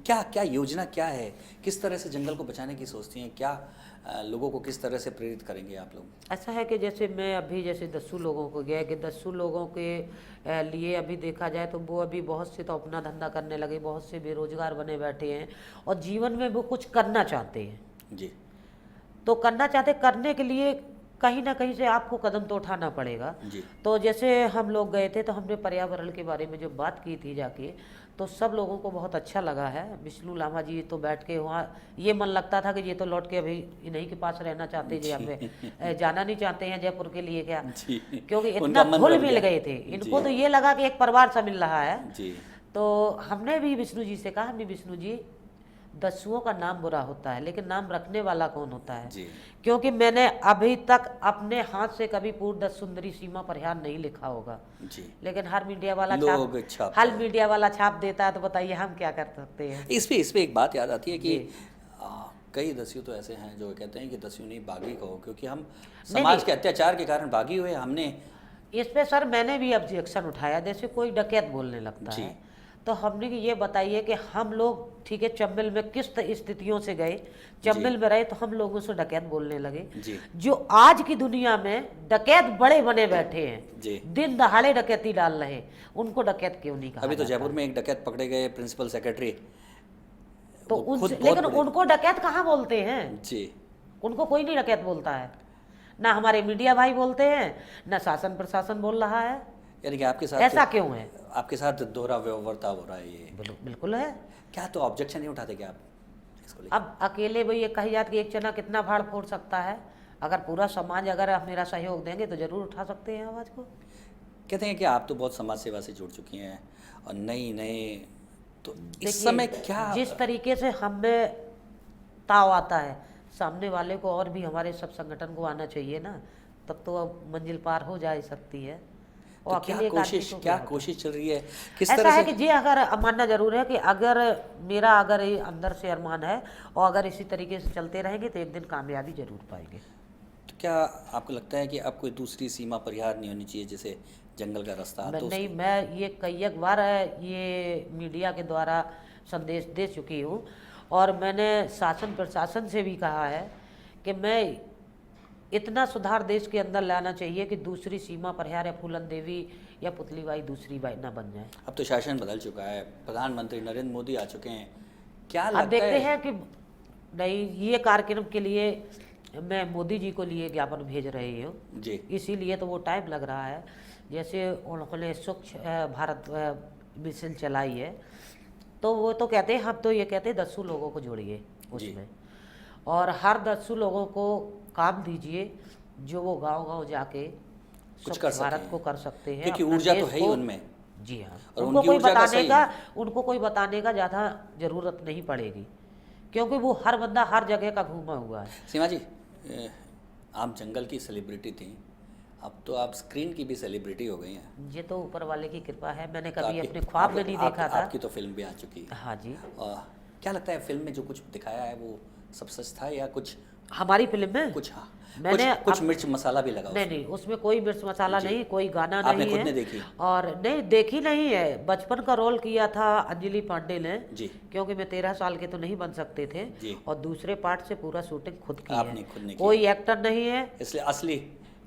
क्या क्या योजना क्या है, किस तरह से जंगल को बचाने की सोचती हैं, क्या लोगों को किस तरह से प्रेरित करेंगे आप लोग? ऐसा है कि जैसे मैं अभी जैसे दस्यु लोगों को गया कि दस्यु लोगों के लिए अभी देखा जाए तो वो अभी बहुत से तो अपना धंधा करने लगे, बहुत से बेरोजगार बने बैठे हैं और जीवन में वो कुछ करना चाहते हैं। जी तो करना चाहते, करने के लिए कहीं ना कहीं से आपको कदम तो उठाना पड़ेगा। जी तो जैसे हम लोग गए थे तो हमने पर्यावरण के बारे में जो बात की थी जाके, तो सब लोगों को बहुत अच्छा लगा है। विष्णु लामा जी तो बैठ के वहाँ ये मन लगता था कि ये तो लौट के अभी इन्हीं के पास रहना चाहते जी, हमें जाना नहीं चाहते हैं जयपुर के लिए क्या, जी क्योंकि इतना उनका मन घुल रम मिल गया। गए थे। जी इनको तो ये लगा कि एक परिवार सा मिल रहा है। जी तो हमने भी विष्णु जी से कहा, हमने विष्णु जी दस्युओं का नाम बुरा होता है लेकिन नाम रखने वाला कौन होता है। जी क्योंकि मैंने अभी तक अपने हाथ से कभी पूर्ण दस सुंदरी सीमा परिहार नहीं लिखा होगा, जी लेकिन हर मीडिया वाला लोग छापते हर हैं। मीडिया वाला छाप देता है, तो बताइए हम क्या कर सकते हैं। इस पे एक बात याद आती है कि जी। कई दस्यु तो ऐसे हैं जो कहते हैं कि दस्यु नहीं बागी कहो, क्योंकि हम नहीं समाज नहीं, के अत्याचार के कारण बागी हुए हमने। इस पे सर मैंने भी ऑब्जेक्शन उठाया। जैसे कोई डकैत बोलने लगता जी है तो हमने कि ये बताइए कि हम लोग ठीक है चंबल में किस स्थितियों से गए, जी चंबल में रहे तो हम लोगों से डकैत बोलने लगे। जी जो आज की दुनिया में डकैत बड़े बने बैठे हैं, जी दिन दहाड़े डकैती डाल रहे हैं, उनको डकैत क्यों नहीं कहा अभी तो जाता? जयपुर में एक डकैत पकड़े गए, प्रिंसिपल सेक्रेटरी, तो वो खुद उनसे, बहुत लेकिन बड़े। उनको डकैत कहाँ बोलते हैं? जी उनको कोई नहीं डकैत बोलता है, ना हमारे मीडिया भाई बोलते हैं, ना शासन प्रशासन बोल रहा है। यानी कि आपके साथ ऐसा क्यों है? आपके साथ दोहरा व्यवहार हो रहा है ये। बिल्कुल है। क्या तो ऑब्जेक्शन नहीं उठाते क्या आप इसको लेकर? अब अकेले भाई ये कही जाती कि एक चना कितना भाड़ फोड़ सकता है, अगर पूरा समाज अगर आप मेरा सहयोग देंगे तो जरूर उठा सकते हैं आवाज़ को। कहते हैं कि आप तो बहुत समाज सेवा से जुड़ चुकी हैं और नई नए, तो इस देखिए, समय क्या? जिस तरीके से हमें ताव आता है, सामने वाले को और भी हमारे सब संगठन को आना चाहिए ना, तब तो अब मंजिल पार हो जा सकती है। तो और क्या अकेले एक आदमी कोशिश को क्या होता है? कोशिश चल रही है, किस ऐसा तरह है से? कि जी, अगर मानना जरूर है कि अगर मेरा अगर ये अंदर से अरमान है और अगर इसी तरीके से चलते रहेंगे तो एक दिन कामयाबी जरूर पाएंगे। तो क्या आपको लगता है कि अब कोई दूसरी सीमा परिहार नहीं होनी चाहिए, जैसे जंगल का रास्ता तो नहीं, मैं ये कई एक बार ये मीडिया के द्वारा संदेश दे चुकी हूँ और मैंने शासन प्रशासन से भी कहा है कि मैं इतना सुधार देश के अंदर लाना चाहिए कि दूसरी सीमा परिहार या फूलन देवी या पुतली बाई दूसरी बाई ना बन जाए। अब तो शासन बदल चुका है, प्रधानमंत्री नरेंद्र मोदी आ चुके हैं, क्या अब लगता देखते है? हैं कि नहीं, ये कार्यक्रम के लिए मैं मोदी जी को लिए ज्ञापन भेज रही हूँ, जी इसीलिए तो वो टाइम लग रहा है। जैसे उन्होंने स्वच्छ भारत मिशन चलाई है, तो वो तो कहते हैं, हम तो ये कहते हैं दस्यु लोगों को जोड़िए उसमें, और हर दस्यु लोगों को काम दीजिए जो वो गांव-गांव जाके कुछ स्वच्छ कर भारत सकें, को कर सकते हैं, क्योंकि अपना ऊर्जा तो देश है ही को। उनमें। जी हाँ, और उनको उनकी कोई ऊर्जा का बताने सही का है। उनको कोई बताने का ज़्यादा ज़रूरत नहीं पड़ेगी, क्योंकि वो हर बंदा हर जगह का घूमा हुआ है। सीमा जी, आप जंगल की सेलिब्रिटी थी, अब तो आप स्क्रीन की भी सेलिब्रिटी हो गई हैं। ये तो ऊपर वाले की कृपा है, मैंने तो कभी आपकी अपने ख्वाब में नहीं देखा था। आपकी तो फिल्म भी आ चुकी है। हाँ जी। क्या लगता है फिल्म में जो कुछ दिखाया है वो सब सच था या कुछ? हमारी फिल्म में कुछ हाँ, मैंने कुछ मिर्च मसाला भी लगा नहीं उसमें। नहीं, उसमें कोई मिर्च मसाला जी। नहीं, कोई गाना आपने नहीं खुद है। ने देखी? और नहीं देखी नहीं है, बचपन का रोल किया था अंजलि पांडे ने, जी क्योंकि मैं 13 साल के तो नहीं बन सकते थे, जी और दूसरे पार्ट से पूरा शूटिंग खुद की आपने है, खुद ने कोई एक्टर नहीं है, इसलिए असली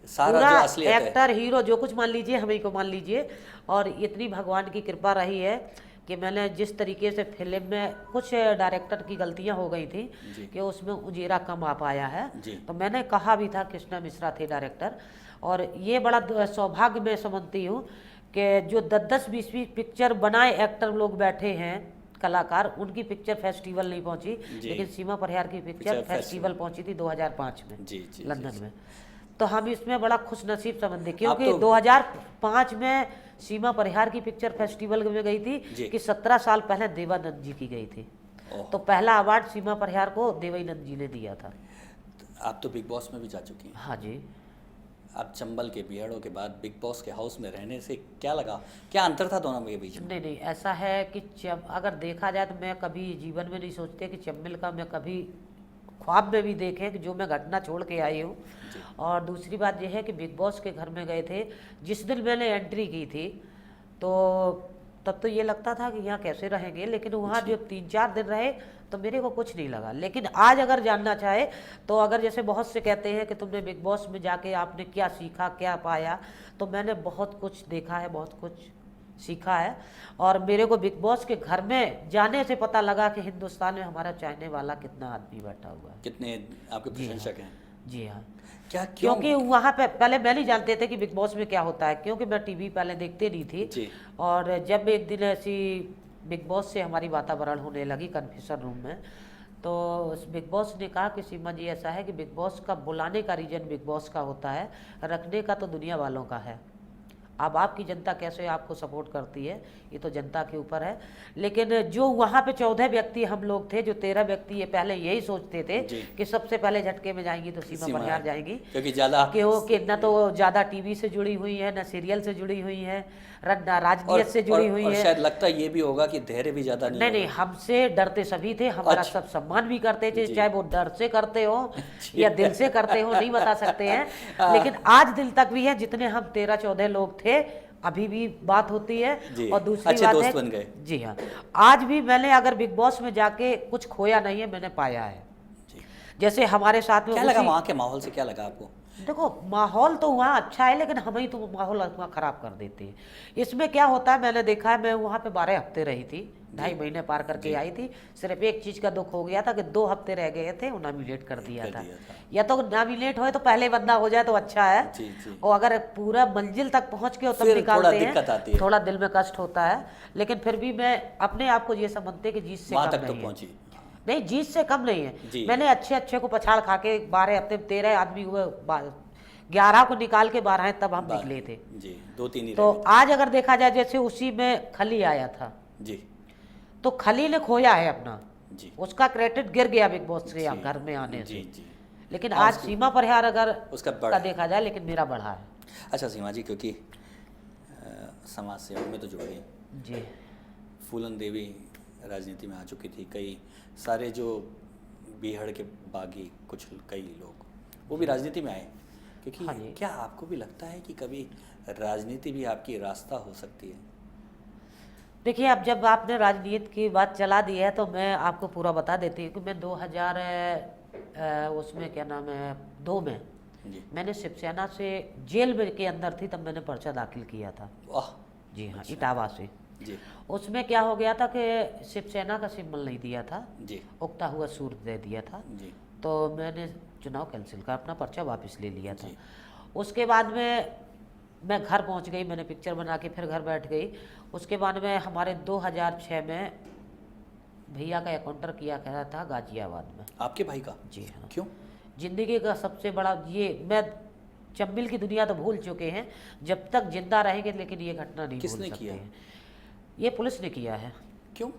सारा पूरा जो असलियत है। एक्टर हीरो जो कुछ मान लीजिए, हमें को मान लीजिए। और इतनी भगवान की कृपा रही है कि मैंने जिस तरीके से फिल्म में कुछ डायरेक्टर की गलतियां हो गई थी जी कि उसमें उजेरा कम आ पाया है, जी तो मैंने कहा भी था, कृष्णा मिश्रा थे डायरेक्टर, और ये बड़ा सौभाग्य मैं समझती हूँ कि जो 10-20 पिक्चर बनाए एक्टर लोग बैठे हैं कलाकार, उनकी पिक्चर फेस्टिवल नहीं पहुंची, जी। लेकिन सीमा परिहार की पिक्चर पिक्चर फेस्टिवल पहुंची थी 2005 में जी जी लंदन जी। में। तो हम इसमें बड़ा खुश नसीब समझते, क्योंकि तो 2005 में सीमा परिहार की पिक्चर फेस्टिवल में गई जी। थी कि 17 साल पहले देवानंद जी की गई थी, ओह, तो पहला अवार्ड सीमा परिहार को देवानंद जी ने दिया था। आप तो बिग बॉस में भी जा चुकी हैं। हाँ जी। आप चंबल के बियड़ों के बाद बिग बॉस के हाउस में रहने से क्या लगा, क्या अंतर था दोनों के बीच में? नहीं नहीं, ऐसा है कि अगर देखा जाए तो मैं कभी जीवन में नहीं सोचते कि चंबल का मैं कभी ख्वाब में भी देखे कि जो मैं घटना छोड़ के आई हूँ। जी और दूसरी बात यह है कि बिग बॉस के घर में गए थे, जिस दिन मैंने एंट्री की थी तो तब तो ये लगता था कि यहाँ कैसे रहेंगे, लेकिन वहाँ जो 3-4 दिन रहे तो मेरे को कुछ नहीं लगा। लेकिन आज अगर जानना चाहे तो अगर जैसे बहुत से कहते हैं कि तुमने बिग बॉस में जाके आपने क्या सीखा, क्या पाया, तो मैंने बहुत कुछ देखा है, बहुत कुछ सीखा है। और मेरे को बिग बॉस के घर में जाने से पता लगा कि हिंदुस्तान में हमारा चाहने वाला कितना आदमी बैठा हुआ है। कितने आपके जी हाँ। प्रशंसक हैं? जी हाँ, क्या क्यों? क्योंकि वहाँ पे पहले मैं नहीं जानते थे कि बिग बॉस में क्या होता है, क्योंकि मैं टीवी पहले देखते नहीं थी। जी। और जब एक दिन ऐसी बिग बॉस से हमारी वातावरण होने लगी कन्फ्यूजन रूम में, तो उस बिग बॉस ने कहा कि सीमा जी ऐसा है कि बिग बॉस का बुलाने का रीजन बिग बॉस का होता है, रखने का तो दुनिया वालों का है। अब आपकी जनता कैसे आपको सपोर्ट करती है ये तो जनता के ऊपर है। लेकिन जो वहाँ पे 14 व्यक्ति हम लोग थे, जो 13 व्यक्ति ये पहले यही सोचते थे जी। कि सबसे पहले झटके में जाएंगी तो सीमा परिहार जाएंगी, क्योंकि ज़्यादा कि न तो ज़्यादा टीवी से जुड़ी हुई है, न सीरियल से जुड़ी हुई है, न राजनीति से जुड़ी हुई और है। शायद लगता ये भी होगा कि धैर्य भी ज़्यादा नहीं नहीं, हमसे डरते सभी थे, हमारा अच्छा। सब सम्मान भी करते थे, जी। चाहे वो डर से करते हो या दिल से करते हो नहीं बता सकते हैं। लेकिन आज दिल तक भी है, जितने हम 13-14 लोग थे अभी भी बात होती है। जी, और दूसरी अच्छे बात दोस्त है, बन गए। जी हाँ, आज भी मैंने अगर बिग बॉस में जाके कुछ खोया नहीं है, मैंने पाया है। जी। जैसे हमारे साथ में क्या लगा वहाँ के माहौल से, क्या लगा आपको? देखो माहौल तो वहाँ अच्छा है, लेकिन हम ही तो माहौल वहाँ ख़राब कर देते हैं। इसमें क्या होता है, मैंने देखा है, मैं वहाँ पे 12 हफ्ते रही थी, 2.5 महीने पार करके आई थी। सिर्फ एक चीज़ का दुख हो गया था कि 2 हफ्ते रह गए थे, वो नॉमिनेट कर दिया था। या तो नॉमिनेट हो तो पहले बंदा हो जाए तो अच्छा है, जी। और अगर पूरा मंजिल तक पहुँच के तब फिर निकालते थोड़ा दिक्कत आती है। थोड़ा दिल में कष्ट होता है। लेकिन फिर भी मैं अपने आप को ये समझते कि जीत से वहाँ कम तक तो नहीं है। पहुँची। नहीं, जीत से कम नहीं जी। है। मैंने अच्छे को पछाड़ खा के 12 हफ्ते 13 आदमी हुए, 11 को निकाल के 12 तब हम निकले थे। जी, 2-3 ही तो रह गए आज अगर देखा जाए, जैसे उसी में खली आया था, थे। जी तो खली ने खोया है अपना, जी उसका क्रेडिट गिर गया बिग बॉस के जी, घर में आने जी से। जी। लेकिन आज सीमा परिहार अगर उसका का बड़ा देखा जाए, लेकिन मेरा बढ़ा है। अच्छा सीमा जी, क्योंकि समाज सेवा में तो जुड़ गई, जी फूलन देवी राजनीति में आ चुकी थी, कई सारे जो बीहड़ के बागी कुछ कई लोग वो भी राजनीति में आए, क्योंकि हाँ जी। क्या आपको भी लगता है कि कभी राजनीति भी आपकी रास्ता हो सकती है? देखिए, अब जब आपने राजनीति की बात चला दी है तो मैं आपको पूरा बता देती हूँ कि मैं 2000 उसमें क्या नाम है 2 में जी। मैंने शिवसेना से जेल में के अंदर थी, तब मैंने पर्चा दाखिल किया था। वाह। जी हाँ, इटावा से। जी उसमें क्या हो गया था कि शिवसेना का सिंबल नहीं दिया था, जी उगता हुआ सूर्य दे दिया था। जी तो मैंने चुनाव कैंसिल कर अपना पर्चा वापस ले लिया था। जी। उसके बाद में मैं घर पहुंच गई, मैंने पिक्चर बना के फिर घर बैठ गई। उसके बाद में हमारे 2006 में भैया का एकाउंटर किया गया था गाजियाबाद में। आपके भाई का? जी हाँ। क्यों? जिंदगी का सबसे बड़ा ये, मैं चंबिल की दुनिया तो भूल चुके हैं, जब तक जिंदा रहेंगे लेकिन ये घटना नहीं भूल किसने सकते किया? हैं। ये पुलिस ने किया है। क्यों?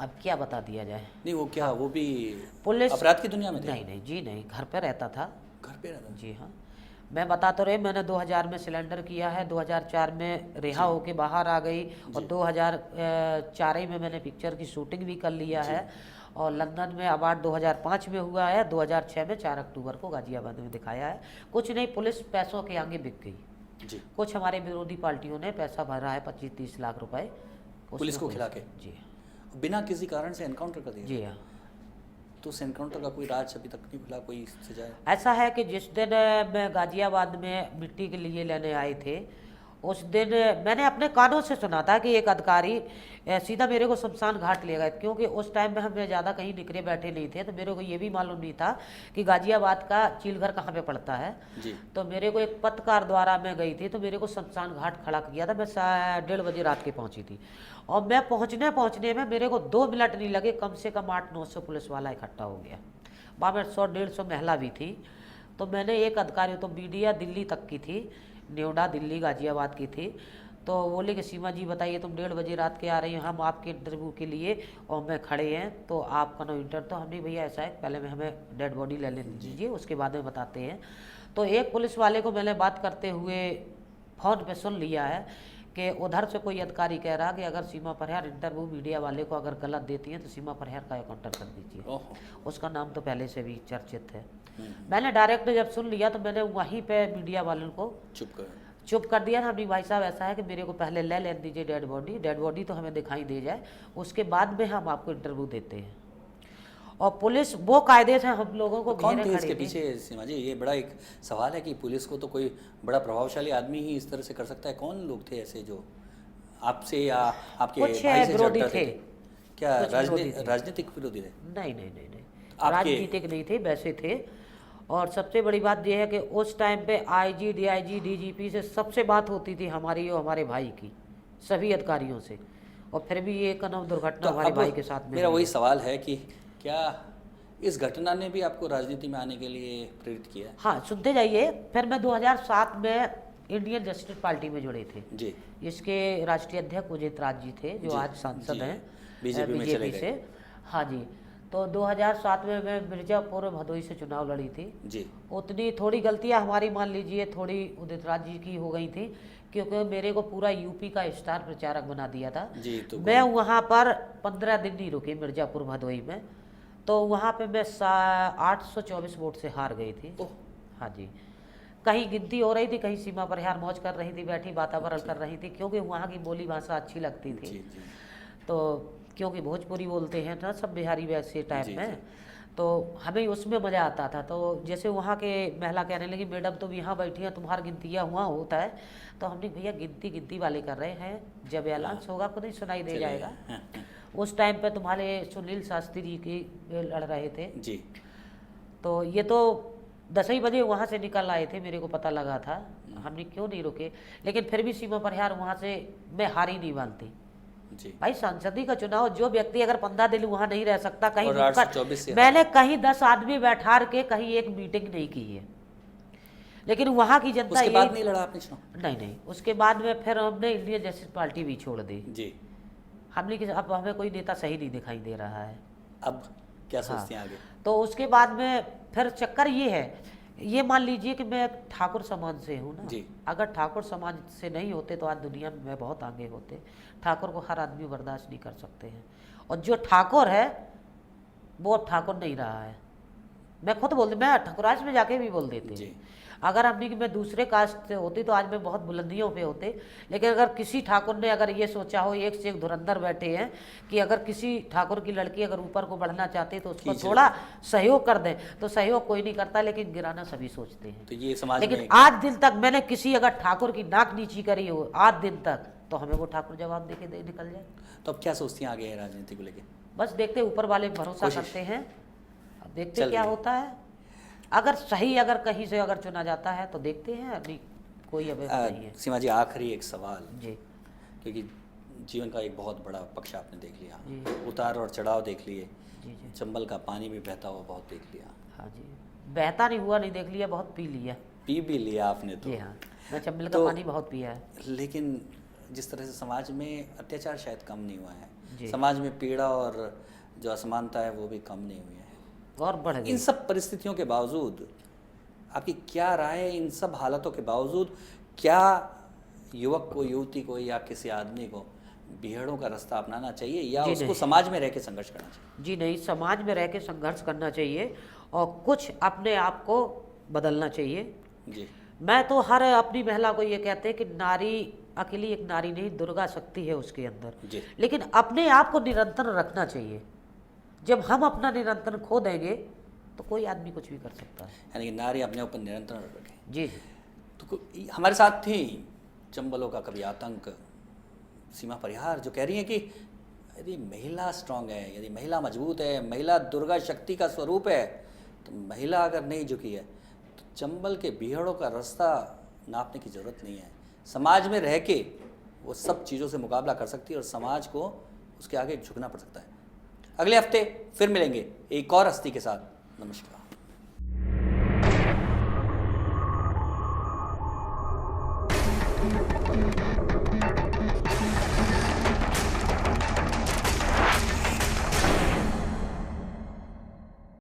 अब क्या बता दिया जाए। नहीं वो क्या वो भी पुलिस अपराध की दुनिया में थे? नहीं जी नहीं, घर पे रहता था। घर पे रहता? जी हाँ, मैं बता तो रहे, मैंने 2000 में सिलेंडर किया है, 2004 में रिहा होके बाहर आ गई, और 2004 में मैंने पिक्चर की शूटिंग भी कर लिया है। और लंदन में अवार्ड 2005 में हुआ है, 2006 में 4 अक्टूबर को गाजियाबाद में दिखाया है। कुछ नहीं, पुलिस पैसों के आगे बिक गई। जी। कुछ हमारे विरोधी पार्टियों ने पैसा भरा है 25-30 लाख रुपए पुलिस को खिला के? जी बिना किसी कारण से एनकाउंटर कर दिया? जी हाँ। तो उस एनकाउंटर का कोई राज अभी तक नहीं खुला, कोई सजा? ऐसा है कि जिस दिन मैं गाजियाबाद में मिट्टी के लिए लेने आए थे, उस दिन मैंने अपने कानों से सुना था कि एक अधिकारी सीधा मेरे को शमशान घाट ले गए, क्योंकि उस टाइम में हम ज़्यादा कहीं निकले बैठे नहीं थे, तो मेरे को ये भी मालूम नहीं था कि गाजियाबाद का चीलघर कहाँ पे पड़ता है। जी। तो मेरे को एक पत्रकार द्वारा मैं गई थी, तो मेरे को शमशान घाट खड़ा किया था। मैं 1:30 बजे रात के पहुंची थी, और मैं पहुंचने में मेरे को 2 मिनट नहीं लगे, कम से कम 800-900 पुलिस वाला इकट्ठा हो गया। वहाँ में 100-150 महिला भी थी। तो मैंने एक अधिकारी, तो मीडिया दिल्ली तक की थी, नोएडा, दिल्ली, गाजियाबाद की थी। तो बोले कि सीमा जी बताइए, तुम 1:30 बजे रात के आ रही हो, हम आपके इंटरव्यू के लिए और मैं खड़े हैं, तो आपका ना इंटरव्यू। तो हमने भैया ऐसा है, पहले में हमें डेड बॉडी ले दीजिए, उसके बाद में बताते हैं। तो एक पुलिस वाले को मैंने बात करते हुए फ़ोन पे सुन लिया है कि उधर से कोई अधिकारी कह रहा कि अगर सीमा परिहार इंटरव्यू मीडिया वाले को अगर गलत देती हैं तो सीमा परिहार का एकाउंटर कर दीजिए। उसका नाम तो पहले से भी चर्चित है। मैंने डायरेक्ट जब सुन लिया तो मैंने वहीं पे मीडिया वालों को चुप कर दिया ना हमने, भाई साहब ऐसा है कि मेरे को पहले ले लेने दीजिए डेड बॉडी तो हमें दिखाई दे जाए, उसके बाद में हम आपको इंटरव्यू देते हैं। और पुलिस वो कायदे से हम लोगों को कौन घेरे थे खड़ी इसके थी। पीछे सीमा जी? ये बड़ा एक सवाल है कि पुलिस को तो कोई बड़ा प्रभावशाली आदमी ही इस तरह से कर सकता है। कौन लोग थे ऐसे जो आपसे या आपके कुछ भाई से विरोधी झगड़ते थे। क्या कुछ विरोधी थे। राजनीतिक विरोधी थे? नहीं नहीं नहीं नहीं, आपके- राजनीतिक नहीं थे, वैसे थे। और सबसे बड़ी बात यह है कि उस टाइम पे आईजी, डीआईजी, डीजीपी से सबसे बात होती थी हमारी और हमारे भाई की, सभी अधिकारियों से, और फिर भी ये कदम दुर्घटना हमारे अब भाई के साथ में मेरा हुई। वही सवाल है कि क्या इस घटना ने भी आपको राजनीति में आने के लिए प्रेरित किया? हाँ, सुनते जाइए। फिर मैं 2007 में इंडियन जस्टिस पार्टी में जुड़े थे। जी। इसके राष्ट्रीय अध्यक्ष उदित राज जी थे, जो जी, आज सांसद जी, हैं बीजेपी में चले बीजेपी गए। से। हाँ जी। तो 2007 में मैं मिर्जापुर और भदोही से चुनाव लड़ी थी। जी। उतनी थोड़ी गलतियां हमारी, मान लीजिए, थोड़ी उदित राज जी की हो गई थी, क्योंकि मेरे को पूरा यूपी का स्टार प्रचारक बना दिया था। जी, तो मैं वहाँ पर 15 दिन नहीं रुकी मिर्जापुर भदोही में, तो वहाँ पे मैं 824 वोट से हार गई थी। ओह। हाँ जी। कहीं गिनती हो रही थी, कहीं सीमा परिहार मौज कर रही थी, बैठी वातावरण कर रही थी, क्योंकि वहाँ की बोली भाषा अच्छी लगती थी। जी जी तो क्योंकि भोजपुरी बोलते हैं ना सब बिहारी वैसे जी, टाइप में, तो हमें उसमें मज़ा आता था। तो जैसे वहाँ के महिला कहने लगी, मैडम तुम यहाँ बैठी हैं, तुम्हारा गिनतिया हुआ होता है, तो हमने, भैया गिनती वाले कर रहे हैं, जब ऐलान होगा खुद ही सुनाई दे जाएगा। उस टाइम पे तुम्हारे सुनील शास्त्री जी की लड़ रहे थे। जी। तो ये तो 10 ही बजे वहाँ से निकल आए थे, मेरे को पता लगा था, हमने क्यों नहीं रुके। लेकिन फिर भी सीमा परिहार वहाँ से मैं हारी नहीं मानती। जी। भाई संसदीय का चुनाव, जो व्यक्ति अगर 15 दिन वहाँ नहीं रह सकता, कहीं और नुक्कड़- 824 से मैंने कहीं 10 आदमी बैठा के कहीं एक मीटिंग नहीं की है, लेकिन वहाँ की जनता उसके बाद यही- नहीं लड़ा आपने चुनाव? नहीं, उसके बाद में फिर हमने इंडियन जस्टिस पार्टी भी छोड़ दी। जी। हमने कि अब हमें कोई नेता सही नहीं दिखाई दे रहा है। अब क्या हाँ। सोचते हैं आगे? तो उसके बाद में फिर चक्कर ये है, ये मान लीजिए कि मैं ठाकुर समाज से हूँ ना। जी। अगर ठाकुर समाज से नहीं होते तो आज दुनिया में मैं बहुत आगे होते। ठाकुर को हर आदमी बर्दाश्त नहीं कर सकते हैं, और जो ठाकुर है वो अब ठाकुर नहीं रहा है। मैं खुद बोलती, मैं ठाकुराज में जाके भी बोल देती जी। हूँ। अगर हमने कि मैं दूसरे कास्ट से होती तो आज मैं बहुत बुलंदियों पे होते, लेकिन अगर किसी ठाकुर ने अगर ये सोचा हो, एक से एक धुरंधर बैठे हैं कि अगर किसी ठाकुर की लड़की अगर ऊपर को बढ़ना चाहती है तो उसको खींच थोड़ा सहयोग कर दें, तो सहयोग कोई नहीं करता, लेकिन गिराना सभी सोचते हैं। तो ये समाज लेकिन में आज दिन तक मैंने किसी अगर ठाकुर की नाक नीची करी हो आज दिन तक, तो हमें वो ठाकुर जवाब देके दे निकल जाए। तो अब क्या सोचती हैं आगे राजनीति को लेके? बस देखते, ऊपर वाले भरोसा कोशिश। करते हैं, अब देखते चल क्या रही है। होता है। अगर सही, अगर कहीं से अगर चुना जाता है तो देखते हैं, अभी कोई अवैध नहीं है। सीमा जी, आखिरी एक सवाल, जी क्योंकि जीवन का एक बहुत बड़ा पक्ष आपने देख लिया, जी। उतार और चढ़ाव देख लिए, जी जी। चंबल का पानी भी बहता हुआ बहुत देख लिया, हाँ जी, बहता नहीं हुआ नहीं देख लिया, बहुत पी लिया। पी भी लिया आपने तो। जी हाँ, मैं चंबल का तो- पानी बहुत पिया है। लेकिन जिस तरह से समाज में अत्याचार शायद कम नहीं हुआ जी। है, समाज में पीड़ा और जो असमानता है वो भी कम नहीं हुई है, और बढ़ गई। इन सब परिस्थितियों के बावजूद आपकी क्या राय है? इन सब हालातों के बावजूद क्या युवक को, युवती को या किसी आदमी को बीहड़ों का रास्ता अपनाना चाहिए, या जी उसको नहीं। समाज में रह के संघर्ष करना चाहिए? जी नहीं, समाज में रह के संघर्ष करना चाहिए और कुछ अपने आप को बदलना चाहिए। जी। मैं तो हर अपनी महिला को ये कहते हैं कि नारी अकेली एक नारी नहीं, दुर्गा शक्ति है उसके अंदर। जी। लेकिन अपने आप को निरंतर रखना चाहिए। जब हम अपना निरंतर खो देंगे तो कोई आदमी कुछ भी कर सकता है। यानी कि नारी अपने ऊपर निरंतर रखे। जी। तो हमारे साथ थी चंबलों का कभी आतंक सीमा परिहार, जो कह रही है कि यदि महिला स्ट्रांग है, यदि महिला मजबूत है, महिला दुर्गा शक्ति का स्वरूप है, तो महिला अगर नहीं झुकी है तो चंबल के बीहड़ों का रास्ता नापने की ज़रूरत नहीं है। समाज में रह के वो सब चीज़ों से मुकाबला कर सकती है और समाज को उसके आगे झुकना पड़ सकता है। अगले हफ्ते फिर मिलेंगे एक और हस्ती के साथ। नमस्कार।